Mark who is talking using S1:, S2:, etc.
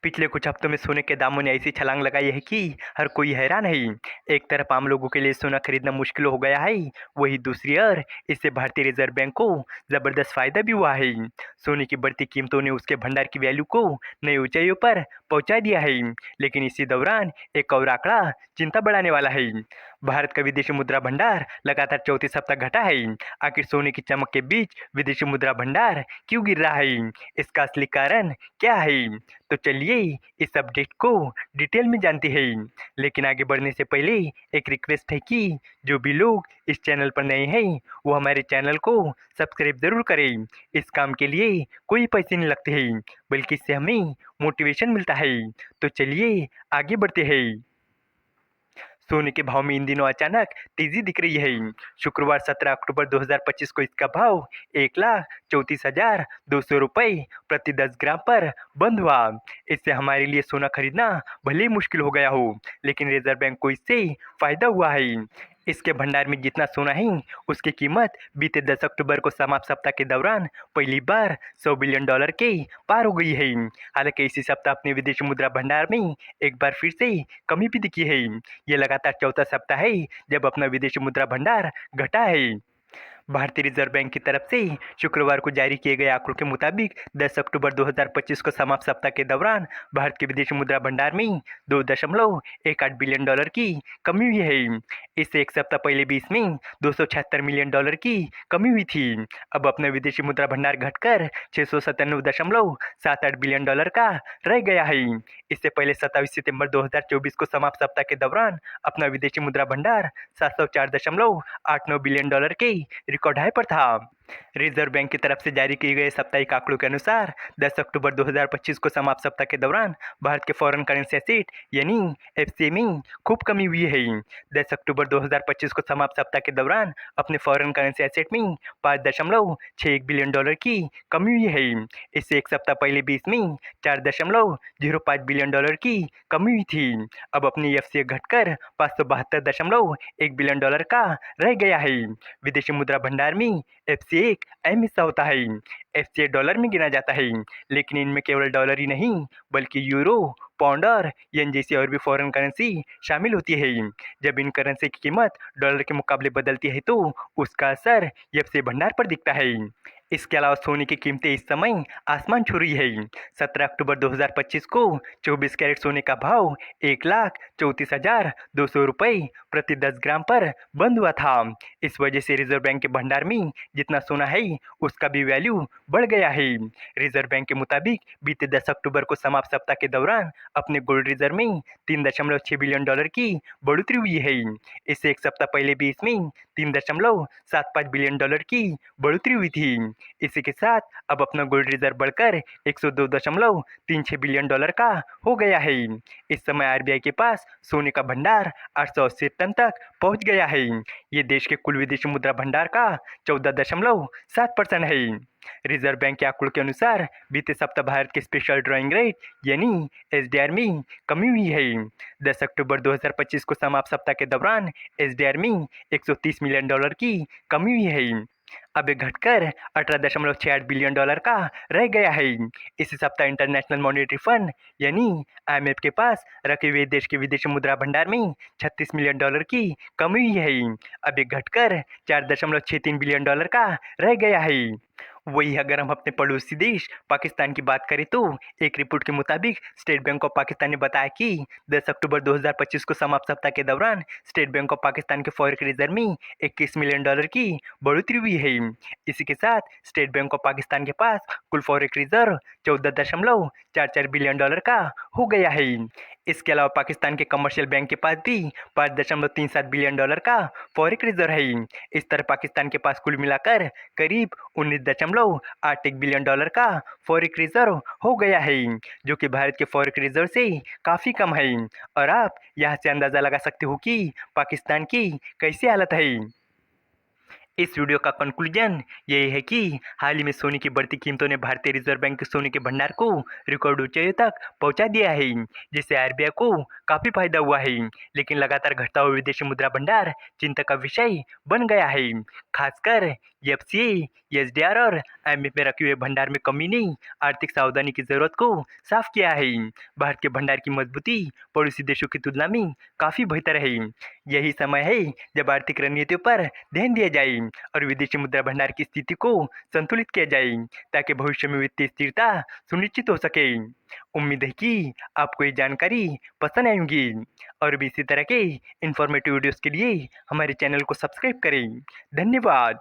S1: पिछले कुछ हफ्तों में सोने के दामों ने ऐसी छलांग लगाई है कि हर कोई हैरान है। एक तरफ आम लोगों के लिए सोना खरीदना मुश्किल हो गया है, वहीं दूसरी ओर इससे भारतीय रिजर्व बैंक को जबरदस्त फायदा भी हुआ है। सोने की बढ़ती कीमतों ने उसके भंडार की वैल्यू को नई ऊंचाइयों पर पहुंचा दिया है। लेकिन इसी दौरान एक और आंकड़ा चिंता बढ़ाने वाला है। भारत का विदेशी मुद्रा भंडार लगातार 34 सप्ताह घटा है। आखिर सोने की चमक के बीच विदेशी मुद्रा भंडार क्यों गिर रहा है? इसका असली कारण क्या है? तो चलिए इस अपडेट को डिटेल में जानते हैं। लेकिन आगे बढ़ने से पहले एक रिक्वेस्ट है कि जो भी लोग इस चैनल पर नए हैं वो हमारे चैनल को सब्सक्राइब जरूर करें। इस काम के लिए कोई पैसे नहीं लगते हैं, बल्कि इससे हमें मोटिवेशन मिलता है। तो चलिए आगे बढ़ते हैं। सोने के भाव में इन दिनों अचानक तेजी दिख रही है। शुक्रवार 17 अक्टूबर 2025 को इसका भाव 1,34,200 रुपये प्रति 10 ग्राम पर बंद हुआ। इससे हमारे लिए सोना खरीदना भले ही मुश्किल हो गया हो, लेकिन रिजर्व बैंक को इससे फायदा हुआ है। इसके भंडार में जितना सोना है उसकी कीमत बीते 10 अक्टूबर को समाप्त सप्ताह के दौरान पहली बार $100 बिलियन के पार हो गई है। हालांकि इसी सप्ताह अपने विदेशी मुद्रा भंडार में एक बार फिर से कमी भी दिखी है। ये लगातार चौथा सप्ताह है जब अपना विदेशी मुद्रा भंडार घटा है। भारतीय रिजर्व बैंक की तरफ से शुक्रवार को जारी किए गए आंकड़ों के मुताबिक 10 अक्टूबर 2025 को समाप्त सप्ताह के दौरान भारत के विदेशी मुद्रा भंडार में $2.18 बिलियन की कमी हुई है। इससे एक सप्ताह पहले भी इसमें $276 मिलियन की कमी हुई थी। अब अपना विदेशी मुद्रा भंडार घटकर $697.78 बिलियन का रह गया है। इससे पहले 27 सितंबर 2024 को समाप्त सप्ताह के दौरान अपना विदेशी मुद्रा भंडार $704.89 बिलियन के रिकॉर्ड हाई पर था। रिजर्व बैंक की तरफ से जारी किए गए साप्ताहिक आंकड़ों के अनुसार 10 अक्टूबर 2025 को समाप्त सप्ताह के दौरान भारत के फॉरेन करेंसी एसेट यानी एफसीए में खूब कमी हुई है। 10 अक्टूबर 2025 को समाप्त सप्ताह के दौरान अपने फॉरेन करेंसी एसेट में $5.61 बिलियन की कमी हुई है। इससे एक सप्ताह पहले भी इसमें $4.05 बिलियन की कमी हुई थी। अब अपनी एफसीए घटकर $572.1 बिलियन का रह गया है। विदेशी मुद्रा भंडार में एफसीए एक अहम हिस्सा होता है। एफसीए डॉलर में गिना जाता है, लेकिन इनमें केवल डॉलर ही नहीं बल्कि यूरो, पाउंड और येन जैसी और भी फॉरेन करेंसी शामिल होती है। जब इन करेंसी की कीमत डॉलर के मुकाबले बदलती है तो उसका असर एफसीए भंडार पर दिखता है। इसके अलावा सोने की कीमतें इस समय आसमान छू रही है। 17 अक्टूबर 2025 को 24 कैरेट सोने का भाव 1,34,200 रुपये प्रति 10 ग्राम पर बंद हुआ था। इस वजह से रिजर्व बैंक के भंडार में जितना सोना है उसका भी वैल्यू बढ़ गया है। रिजर्व बैंक के मुताबिक बीते 10 अक्टूबर को समाप्त सप्ताह के दौरान अपने गोल्ड रिजर्व में $3.6 बिलियन की बढ़ोतरी हुई है। इससे एक सप्ताह पहले भी इसमें $3.75 बिलियन की बढ़ोतरी हुई थी। इसी के साथ अब अपना गोल्ड रिजर्व बढ़कर $102.36 बिलियन का हो गया है। इस समय आरबीआई के पास सोने का भंडार 880 टन तक पहुंच गया है। ये देश के कुल विदेशी मुद्रा भंडार का 14.7% है। रिजर्व बैंक के आंकड़ों के अनुसार बीते सप्ताह भारत के स्पेशल ड्राइंग रेट यानी एसडीआर में कमी हुई है। 10 अक्टूबर 2025 को समाप्त सप्ताह के दौरान एसडीआर में $130 मिलियन की कमी हुई है। अब ये घटकर $18.68 बिलियन का रह गया है। इसी सप्ताह इंटरनेशनल मॉनेटरी फंड यानी आईएमएफ के पास रखे हुए देश के विदेशी मुद्रा भंडार में $36 मिलियन की कमी हुई है। अब ये घटकर $4.63 बिलियन का रह गया है। वही अगर हम अपने पड़ोसी देश पाकिस्तान की बात करें तो एक रिपोर्ट के मुताबिक स्टेट बैंक ऑफ पाकिस्तान ने बताया कि 10 अक्टूबर 2025 को समाप्त सप्ताह के दौरान स्टेट बैंक ऑफ पाकिस्तान के फॉरेक्स रिजर्व में $21 मिलियन की बढ़ोतरी हुई है। इसी के साथ स्टेट बैंक ऑफ पाकिस्तान के पास कुल फॉरेक्स रिजर्व $14.44 बिलियन का हो गया है। इसके अलावा पाकिस्तान के कमर्शियल बैंक के पास भी $5.37 बिलियन का फॉरेक्स रिजर्व है। इस तरह पाकिस्तान के पास कुल मिलाकर करीब $19.81 बिलियन का फॉरेक्स रिजर्व हो गया है, जो कि भारत के फॉरेक्स रिजर्व से काफ़ी कम है। और आप यहाँ से अंदाज़ा लगा सकते हो कि पाकिस्तान की कैसी हालत है। इस वीडियो का कंक्लूजन यही है कि हाल ही में सोने की बढ़ती कीमतों ने भारतीय रिजर्व बैंक के सोने के भंडार को रिकॉर्ड ऊंचाइयों तक पहुंचा दिया है, जिससे आरबीआई को काफी फायदा हुआ है। लेकिन लगातार घटता हुआ विदेशी मुद्रा भंडार चिंता का विषय बन गया है। खासकर एफसीआई, एसडीआर और आईएमएफ में रखे हुए भंडार में कमी ने आर्थिक सावधानी की जरूरत को साफ किया है। भारत के भंडार की मजबूती पड़ोसी देशों की तुलना में काफी बेहतर है। यही समय है जब आर्थिक रणनीतियों पर ध्यान दिया जाए और विदेशी मुद्रा भंडार की स्थिति को संतुलित किया जाए, ताकि भविष्य में वित्तीय स्थिरता सुनिश्चित हो सके। उम्मीद है कि आपको ये जानकारी पसंद आएगी और भी इसी तरह के इंफॉर्मेटिव वीडियोस के लिए हमारे चैनल को सब्सक्राइब करें। धन्यवाद।